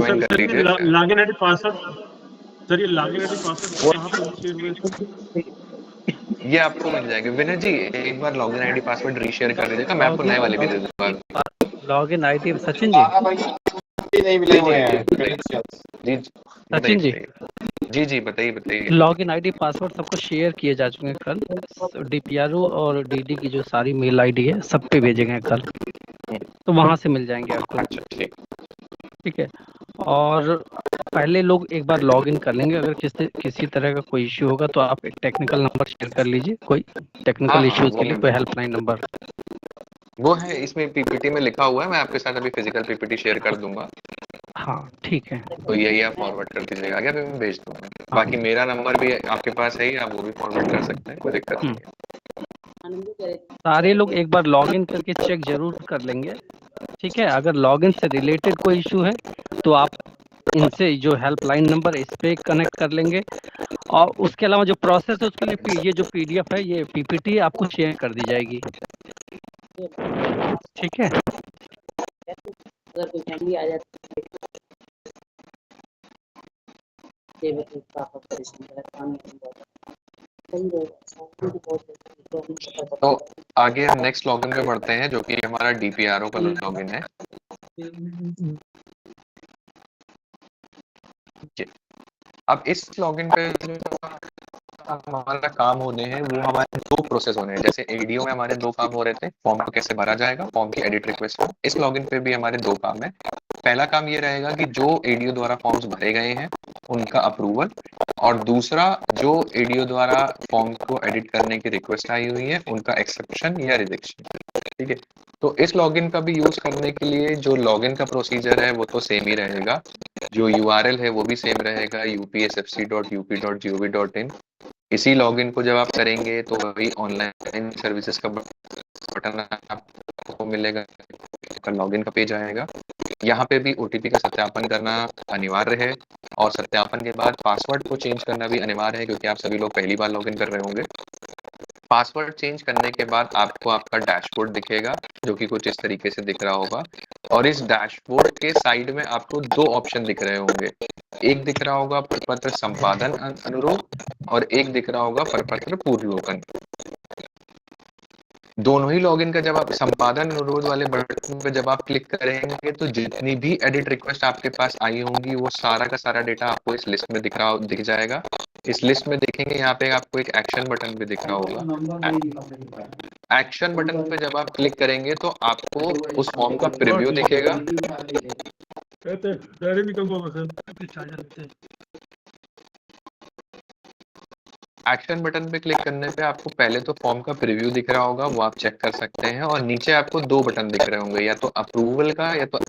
Join कर लीजिए। Login ID password sir, ये लॉगिन आईडी पासवर्ड कहाँ पे शेयर हुए? ये आपको मिल जाएंगे। विनय जी एक बार लॉगिन आईडी पासवर्ड रीशेयर कर दीजिएगा, मैं आपको नए वाले भी दे दूंगा। लॉगिन आईडी सचिन जी नहीं मिले हुए हैं जी सचिन जी जी जी बताइए। लॉगिन आईडी पासवर्ड सबको शेयर किए जा चुके हैं कल। डीपीआरओ और डीडी की जो सारी मेल आईडी है सब पे भेजे गए कल, तो वहां से मिल जाएंगे आपको। अच्छा ठीक है। और पहले लोग एक बार लॉग इन कर लेंगे। अगर किसी तरह का कोई इश्यू होगा तो आप एक टेक्निकल नंबर शेयर कर लीजिए, कोई टेक्निकल इश्यूज के लिए कोई हेल्पलाइन नंबर। वो है इसमें पीपीटी में लिखा हुआ है, मैं आपके साथ अभी फिजिकल पीपीटी शेयर कर दूंगा। हाँ ठीक है, तो यही आप फॉरवर्ड कर दीजिएगा, आगे मैं भेज दूंगा। बाकी मेरा नंबर भी आपके पास है ही, आप वो भी फॉरवर्ड कर सकते हैं, कोई दिक्कत नहीं है। सारे लोग एक बार लॉग इन करके चेक जरूर कर लेंगे। ठीक है, अगर लॉग इन से रिलेटेड कोई इशू है तो आप इनसे जो हेल्पलाइन नंबर इस पे कनेक्ट कर लेंगे। और उसके अलावा जो प्रोसेस है उसके लिए ये जो पीडीएफ है, ये पीपीटी आपको शेयर कर दी जाएगी। ठीक है, अगर कोई फैमिली आ जाती तो आगे हम नेक्स्ट लॉगिन पे बढ़ते हैं, जो कि हमारा डीपीआरओ का लॉगिन है। अब इस लॉगिन पे हमारा काम होने हैं, वो हमारे दो प्रोसेस होने हैं। जैसे एडीओ में हमारे दो काम हो रहे थे, फॉर्म को कैसे भरा जाएगा, फॉर्म की एडिट रिक्वेस्ट को। इस लॉगिन पे भी हमारे दो काम है। पहला काम ये रहेगा कि जो एडीओ द्वारा फॉर्म्स भरे गए हैं उनका अप्रूवल, और दूसरा जो एडीओ द्वारा फॉर्म को एडिट करने की रिक्वेस्ट आई हुई है उनका एक्सेप्शन या रिजेक्शन। ठीक है, तो इस लॉगिन का भी यूज करने के लिए जो लॉगिन का प्रोसीजर है वो तो सेम ही रहेगा, जो यूआरएल है वो भी सेम रहेगा, upsfc.up.gov.in। इसी लॉगिन को जब आप करेंगे तो वही ऑनलाइन सर्विसेज का बटन आपको मिलेगा, लॉगिन का पेज आएगा। यहाँ पे भी ओटीपी का सत्यापन करना अनिवार्य है, और सत्यापन के बाद पासवर्ड को चेंज करना भी अनिवार्य है, क्योंकि आप सभी लोग पहली बार लॉगिन कर रहे होंगे। पासवर्ड चेंज करने के बाद आपको आपका डैशबोर्ड दिखेगा, जो कि कुछ इस तरीके से दिख रहा होगा। और इस डैशबोर्ड के साइड में आपको दो ऑप्शन दिख रहे होंगे, एक दिख रहा होगा प्रपत्र संपादन अनुरोध, और एक दिख रहा होगा प्रपत्र पूर्वलोकन। दोनों ही लॉगिन का जब आप संपादन अनुरोध वाले बटन पे जब आप क्लिक करेंगे तो जितनी भी एडिट रिक्वेस्ट आपके पास आई होंगी वो सारा का सारा डेटा आपको इस लिस्ट में दिख जाएगा। इस लिस्ट में देखेंगे यहाँ पे आपको एक एक्शन बटन भी दिख रहा होगा। एक्शन बटन पे जब आप क्लिक करेंगे तो आपको उस फॉर्म का प्रीव्यू दिखेगा। एक्शन बटन पे क्लिक करने पे आपको पहले तो फॉर्म का प्रीव्यू दिख रहा होगा, वो आप चेक कर सकते हैं। और नीचे आपको दो बटन दिख रहे होंगे, या तो अप्रूवल का या तो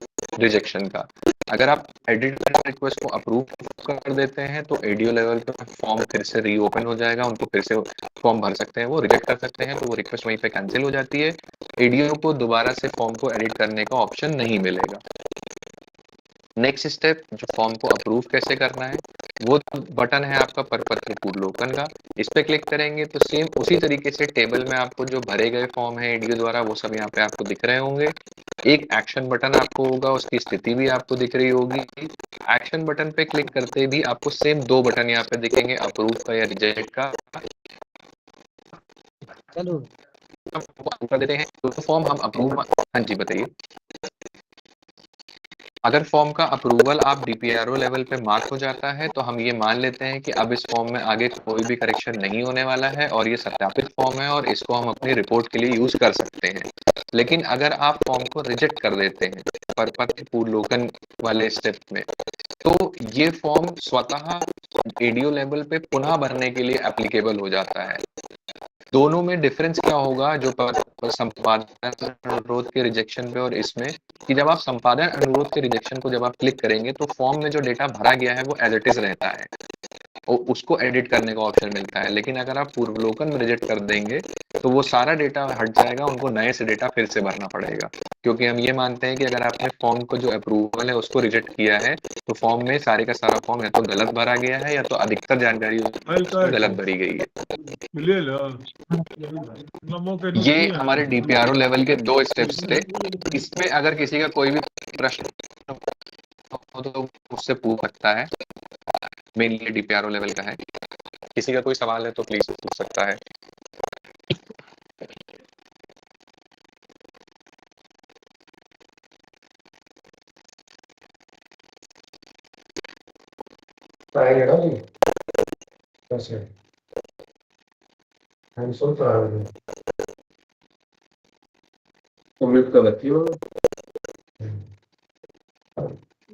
रिजेक्शन का। अगर आप एडिट रिक्वेस्ट को अप्रूव कर देते हैं तो एडीओ लेवल पे फॉर्म फिर से रीओपन हो जाएगा, उनको फिर से फॉर्म भर सकते हैं। वो रिजेक्ट कर सकते हैं तो वो रिक्वेस्ट वहीं पे कैंसिल हो जाती है, एडीओ को दोबारा से फॉर्म को एडिट करने का ऑप्शन नहीं मिलेगा। नेक्स्ट स्टेप, जो फॉर्म को अप्रूव कैसे करना है, वो बटन है आपका प्रपत्र पूर्वलोकन का। इस पे क्लिक करेंगे तो सेम उसी तरीके से टेबल में आपको जो भरे गए फॉर्म है एडीओ द्वारा वो सब यहाँ पे आपको दिख रहे होंगे। एक एक्शन बटन आपको होगा, उसकी स्थिति भी आपको दिख रही होगी। एक्शन बटन पे क्लिक करते भी आपको सेम दो बटन यहाँ पे दिखेंगे, अप्रूव का या रिजेक्ट का। चलो कर देते हैं तो फॉर्म हम अप्रूव। हाँ जी बताइए। अगर फॉर्म का अप्रूवल आप डीपीआरओ लेवल पे मार्क हो जाता है तो हम ये मान लेते हैं कि अब इस फॉर्म में आगे कोई भी करेक्शन नहीं होने वाला है और ये सत्यापित फॉर्म है और इसको हम अपनी रिपोर्ट के लिए यूज कर सकते हैं। लेकिन अगर आप फॉर्म को रिजेक्ट कर देते हैं प्रपत्र पूर्वलोकन वाले स्टेप में, तो ये फॉर्म स्वतः एडीओ लेवल पे पुनः भरने के लिए एप्लीकेबल हो जाता है। दोनों में डिफरेंस क्या होगा, जो संपादन अनुरोध के रिजेक्शन पे और इसमें, कि जब आप संपादन अनुरोध के रिजेक्शन को जब आप क्लिक करेंगे तो फॉर्म में जो डेटा भरा गया है वो एज इट इज रहता है और उसको एडिट करने का ऑप्शन मिलता है। लेकिन अगर आप पूर्वलोकन में रिजेक्ट कर देंगे तो वो सारा डेटा हट जाएगा, उनको नए से डेटा फिर से भरना पड़ेगा। क्योंकि हम ये मानते हैं कि अगर आपने फॉर्म को जो अप्रूवल है उसको रिजेक्ट किया है तो फॉर्म में सारे का सारा फॉर्म या तो गलत भरा गया है या तो अधिकतर जानकारी गलत भरी गई है। ये हमारे डीपीआरओ लेवल के दो स्टेप्स थे। इसमें अगर किसी का कोई भी प्रश्न हो तो मुझसे पूछ सकता है, मेनली डीपीआरओ लेवल का है। किसी का कोई सवाल है तो प्लीज पूछ सकता है। आएगा ना जी, कैसे हम सुन पा रहे हैं तो म्यूट कर रखी हो।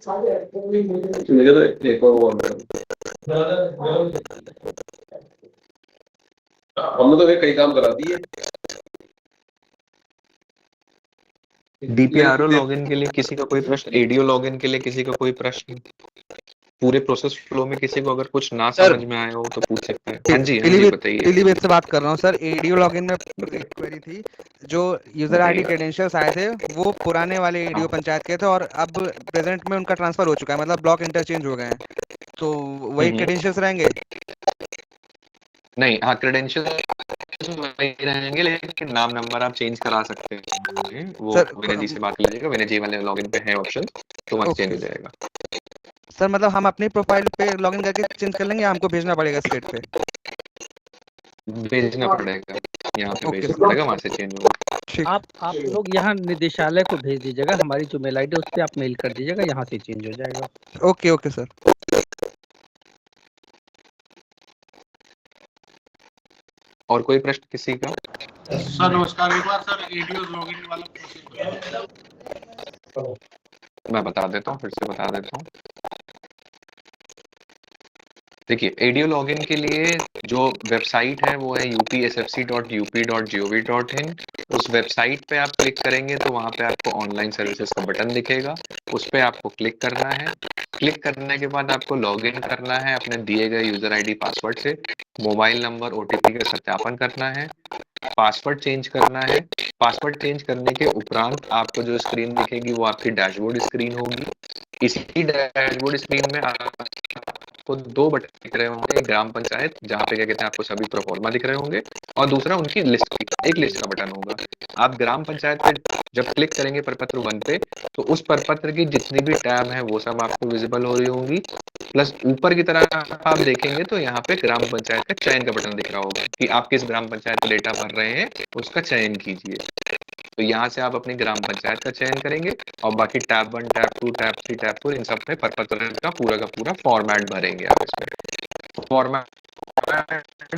मुझे तो एक और वो हमने तो कई काम करा दिए। डीपीआरओ लॉगिन के लिए किसी का कोई प्रश्न, एडीओ लॉगिन के लिए किसी का कोई प्रश्न, पूरे प्रोसेस फ्लो में किसी को अगर कुछ ना समझ में आया हो तो पूछ सकते हैं। हाँ जी बताइए। टेलीवेट से बात कर रहा हूँ सर। एडीओ लॉगिन में एक क्वेरी थी, जो यूजर आईडी क्रेडेंशियल्स आए थे वो पुराने वाले एडीओ पंचायत के थे और अब प्रेजेंट में उनका ट्रांसफर हो चुका है, मतलब ब्लॉक इंटरचेंज हो गए हैं, तो वही क्रेडेंशियल्स रहेंगे? नहीं, हाँ क्रेडेंशियल वही रहेंगे, लेकिन नाम नंबर आप चेंज करा सकते हैं। वो विनय जी से बात कर लीजिएगा, विनय जी वाले लॉगिन पे है ऑप्शन, तो वहाँ चेंज हो जाएगा। सर मतलब हम अपनी प्रोफाइल पे लॉगिन करके चेंज कर लेंगे या हमको भेजना पड़ेगा स्टेट पे? भेजना पड़ेगा, यहाँ पे भेजना पड़ेगा, वहाँ से चेंज होगा। आप लोग यहाँ निदेशालय को भेज दीजिएगा, हमारी जो मेल आईडी उस पर आप मेल कर दीजिएगा, यहाँ से चेंज हो जाएगा। Okay sir. और कोई प्रश्न किसी का? सर नमस्कार, एक बार सर एडीओ लॉगिन वाला प्रोसेस मैं बता देता हूँ, फिर से बता देता हूँ। देखिए, एडीओ लॉगिन के लिए जो वेबसाइट है वो है upsfc.up.gov.in। उस वेबसाइट पे आप क्लिक करेंगे तो वहाँ पे आपको ऑनलाइन सर्विसेज का बटन दिखेगा, उस पे आपको क्लिक करना है। क्लिक करने के बाद आपको लॉगिन करना है अपने दिए गए यूजर आईडी पासवर्ड से, मोबाइल नंबर ओटीपी का सत्यापन करना है, पासवर्ड चेंज करना है। पासवर्ड चेंज करने के उपरांत आपको जो स्क्रीन दिखेगी वो आपकी डैशबोर्ड स्क्रीन होगी। इसी डैशबोर्ड स्क्रीन में आपको दो बटन दिख रहे होंगे, एक ग्राम पंचायत जहाँ पे क्या कहते हैं आपको सभी प्रोफॉर्मा दिख रहे होंगे, और दूसरा उनकी लिस्ट, एक लिस्ट का बटन होगा। आप ग्राम पंचायत पे जब क्लिक करेंगे प्रपत्र 1 पे, तो उस प्रपत्र की जितनी भी टैब है वो सब आपको विजिबल हो रही होंगी। प्लस ऊपर की तरह आप देखेंगे तो यहाँ पे ग्राम पंचायत का चयन का बटन दिख रहा होगा कि आप किस ग्राम पंचायत का डेटा भर रहे हैं, उसका चयन कीजिए। तो यहाँ से आप अपनी ग्राम पंचायत का चयन करेंगे और बाकी टैब 1, टैब 2, टैब 3, टैब 4 इन सब में प्रपत्र का पूरा फॉर्मेट भरेंगे आप इसमें। फॉर्मेट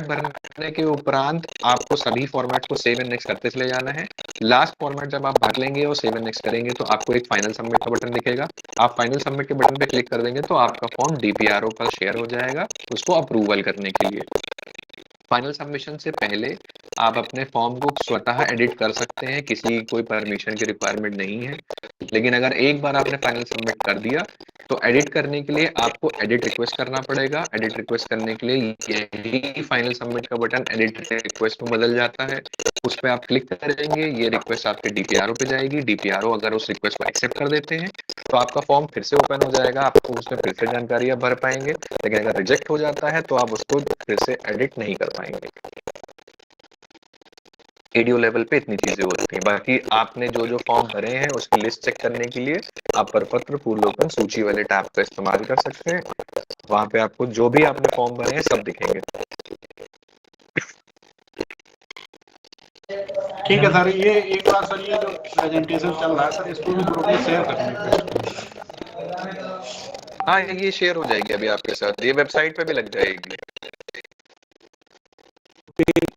भरने के उपरांत आपको सभी फॉर्मेट को सेव एंड नेक्स्ट करते चले जाना है। लास्ट फॉर्मेट जब आप भर लेंगे और सेव एंड नेक्स्ट करेंगे तो आपको एक फाइनल सबमिट का बटन दिखेगा। आप फाइनल सबमिट के बटन पे क्लिक कर देंगे तो आपका फॉर्म डीपीआरओ पर शेयर हो जाएगा उसको अप्रूवल करने के लिए। फाइनल सबमिशन से पहले आप अपने फॉर्म को स्वतः एडिट कर सकते हैं, किसी कोई परमिशन की रिक्वायरमेंट नहीं है। लेकिन अगर एक बार आपने फाइनल सबमिट कर दिया तो एडिट करने के लिए आपको एडिट रिक्वेस्ट करना पड़ेगा। एडिट रिक्वेस्ट करने के लिए यही फाइनल सबमिट का बटन एडिट रिक्वेस्ट में बदल जाता है, उस पर आप क्लिक करेंगे, ये रिक्वेस्ट आपके डीपीआरओ पे जाएगी। डीपीआरओ अगर उस रिक्वेस्ट को एक्सेप्ट कर देते हैं तो आपका फॉर्म फिर से ओपन हो जाएगा, आपको उसमें फिर से जानकारियां भर पाएंगे। लेकिन अगर रिजेक्ट हो जाता है तो आप उसको फिर से एडिट नहीं कर पाएंगे। एडीओ लेवल पे इतनी चीजें होती हैं। बाकी आपने जो जो फॉर्म भरे हैं उसकी लिस्ट चेक करने के लिए आप प्रपत्र पूर्वोपन सूची वाले टैब का इस्तेमाल कर सकते हैं। वहां पे आपको जो भी आपने फॉर्म भरे हैं सब दिखेंगे। ठीक है सर, ये एक बार सर ये जो प्रेजेंटेशन चल रहा है सर इसको भी ग्रुप में शेयर करने। हाँ, ये शेयर हो जाएगी अभी आपके साथ, ये वेबसाइट पे भी लग जाएगी।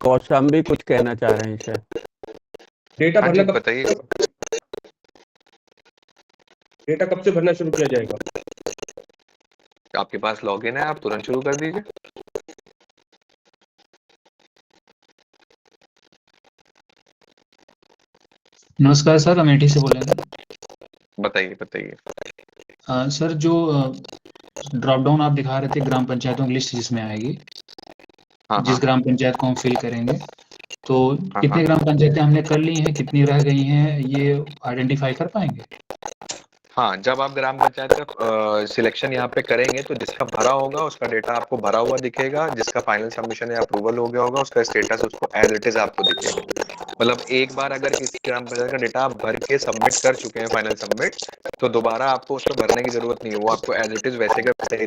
कौशाम्बी कुछ कहना चाह रहे हैं सर। डेटा हाँ भरना जी, बताइए। डेटा कब से भरना शुरू किया जाएगा? आपके पास लॉगिन है, आप तुरंत शुरू कर दीजिए। नमस्कार सर, अमेठी से बोल रहे हैं। बताइए। सर जो ड्रॉप डाउन आप दिखा रहे थे ग्राम पंचायतों की लिस्ट जिसमें आएगी, जिस ग्राम पंचायत को हम फिल करेंगे, तो कितनी ग्राम पंचायतें हमने कर ली हैं, कितनी रह गई हैं, ये आइडेंटिफाई कर पाएंगे? हाँ, जब आप ग्राम पंचायत का सिलेक्शन यहाँ पे करेंगे तो जिसका भरा होगा उसका डेटा आपको भरा हुआ दिखेगा, जिसका फाइनल सबमिशन या अप्रूवल हो गया होगा उसका स्टेटस उसको एज इट इज आपको दिखेगा। मतलब एक बार अगर इस ग्राम पंचायत का डेटा आप भर के सबमिट कर चुके हैं फाइनल सबमिट, तो दोबारा आपको उसको भरने की जरूरत नहीं है, वो आपको एज इट इज वैसे का वैसे